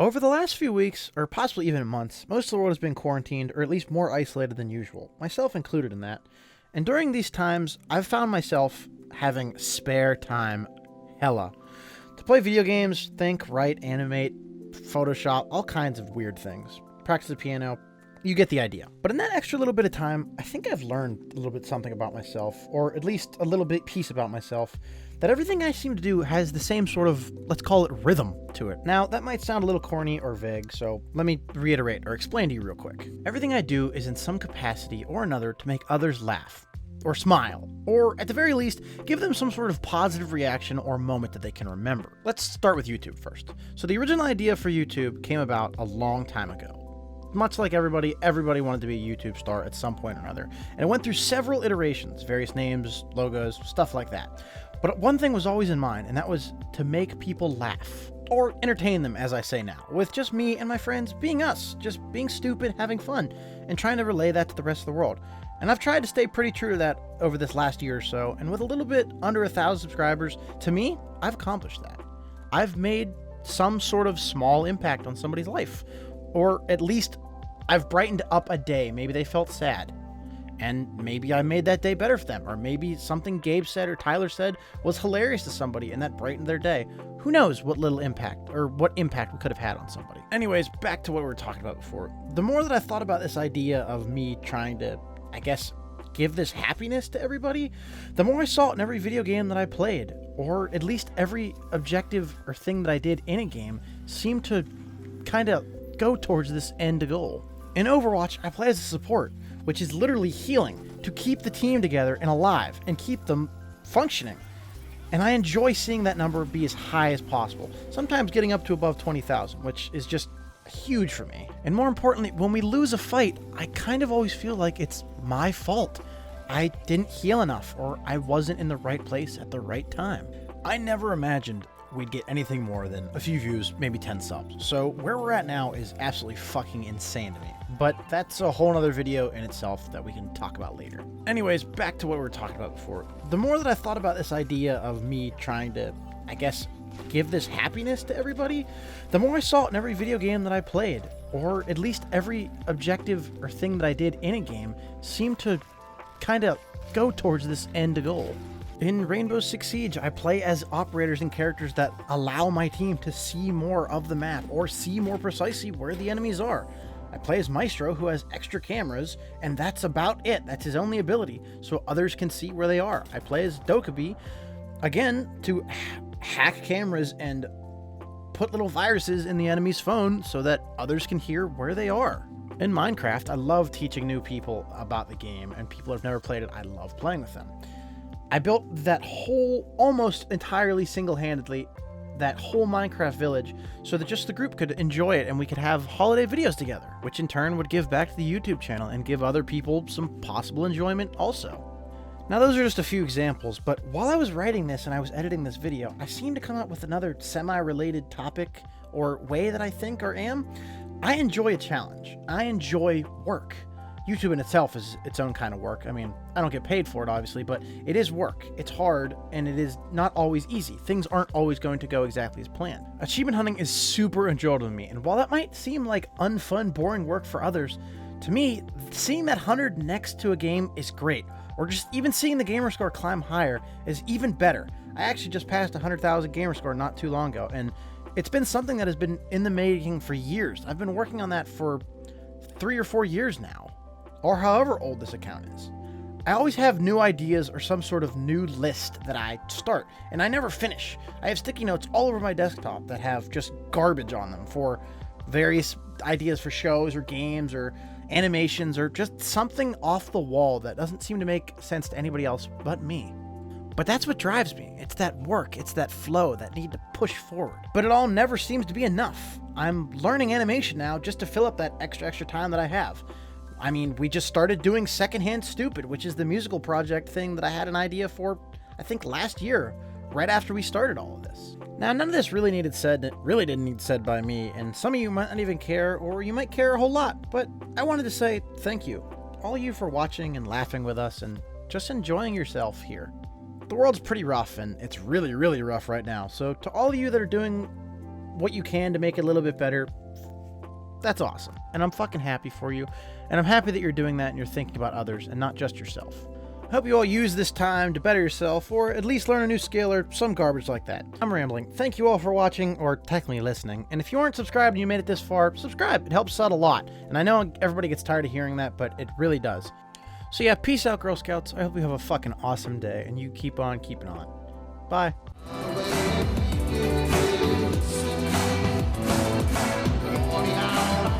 Over the last few weeks, or possibly even months, most of the world has been quarantined, or at least more isolated than usual, myself included in that. And during these times, I've found myself having spare time, hella, to play video games, think, write, animate, Photoshop, all kinds of weird things. Practice the piano, you get the idea. But in that extra little bit of time, I think I've learned a little bit something about myself, or at least a little bit piece about myself, that everything I seem to do has the same sort of, let's call it, rhythm to it. Now, that might sound a little corny or vague, so let me reiterate or explain to you real quick. Everything I do is in some capacity or another to make others laugh, or smile, or at the very least, give them some sort of positive reaction or moment that they can remember. Let's start with YouTube first. So the original idea for YouTube came about a long time ago. Much like everybody wanted to be a YouTube star at some point or another, and it went through several iterations, various names, logos, stuff like that. But one thing was always in mind, and that was to make people laugh, or entertain them, as I say now, with just me and my friends being us, just being stupid, having fun, and trying to relay that to the rest of the world. And I've tried to stay pretty true to that over this last year or so, and with a little bit under 1,000 subscribers, to me, I've accomplished that. I've made some sort of small impact on somebody's life, or at least I've brightened up a day. Maybe they felt sad, and maybe I made that day better for them, or maybe something Gabe said or Tyler said was hilarious to somebody and that brightened their day. Who knows what little impact or what impact we could have had on somebody. Anyways, back to what we were talking about before. The more that I thought about this idea of me trying to, I guess, give this happiness to everybody, the more I saw it in every video game that I played, or at least every objective or thing that I did in a game seemed to kind of go towards this end goal. In Overwatch, I play as a support, which is literally healing to keep the team together and alive and keep them functioning. And I enjoy seeing that number be as high as possible, sometimes getting up to above 20,000, which is just huge for me. And more importantly, when we lose a fight, I kind of always feel like it's my fault. I didn't heal enough, or I wasn't in the right place at the right time. I never imagined we'd get anything more than a few views, maybe 10 subs. So where we're at now is absolutely fucking insane to me. But that's a whole nother video in itself that we can talk about later. Anyways, back to what we were talking about before. The more that I thought about this idea of me trying to, I guess, give this happiness to everybody, the more I saw it in every video game that I played, or at least every objective or thing that I did in a game seemed to kind of go towards this end goal. In Rainbow Six Siege, I play as operators and characters that allow my team to see more of the map, or see more precisely where the enemies are. I play as Maestro, who has extra cameras, and that's about it. That's his only ability, so others can see where they are. I play as Dokkaebi, again, to hack cameras and put little viruses in the enemy's phone so that others can hear where they are. In Minecraft, I love teaching new people about the game, and people who have never played it, I love playing with them. I built that whole, almost entirely single-handedly, that whole Minecraft village so that just the group could enjoy it and we could have holiday videos together, which in turn would give back to the YouTube channel and give other people some possible enjoyment also. Now those are just a few examples, but while I was writing this and I was editing this video, I seemed to come up with another semi-related topic or way that I think or am. I enjoy a challenge. I enjoy work. YouTube in itself is its own kind of work. I mean, I don't get paid for it, obviously, but it is work. It's hard, and it is not always easy. Things aren't always going to go exactly as planned. Achievement hunting is super enjoyable to me, and while that might seem like unfun, boring work for others, to me, seeing that 100 next to a game is great, or just even seeing the gamer score climb higher is even better. I actually just passed 100,000 gamer score not too long ago, and it's been something that has been in the making for years. I've been working on that for 3 or 4 years now, or however old this account is. I always have new ideas or some sort of new list that I start, and I never finish. I have sticky notes all over my desktop that have just garbage on them for various ideas for shows or games or animations or just something off the wall that doesn't seem to make sense to anybody else but me. But that's what drives me. It's that work, it's that flow, that need to push forward. But it all never seems to be enough. I'm learning animation now just to fill up that extra time that I have. I mean, we just started doing Secondhand Stupid, which is the musical project thing that I had an idea for, I think last year, right after we started all of this. Now, none of this really needed said, it really didn't need said by me, and some of you might not even care, or you might care a whole lot, but I wanted to say thank you. All of you for watching and laughing with us and just enjoying yourself here. The world's pretty rough, and it's really, really rough right now, so to all of you that are doing what you can to make it a little bit better, that's awesome. And I'm fucking happy for you. And I'm happy that you're doing that and you're thinking about others and not just yourself. I hope you all use this time to better yourself, or at least learn a new skill or some garbage like that. I'm rambling. Thank you all for watching, or technically listening. And if you aren't subscribed and you made it this far, subscribe. It helps out a lot. And I know everybody gets tired of hearing that, but it really does. So yeah, peace out, Girl Scouts. I hope you have a fucking awesome day, and you keep on keeping on. Bye.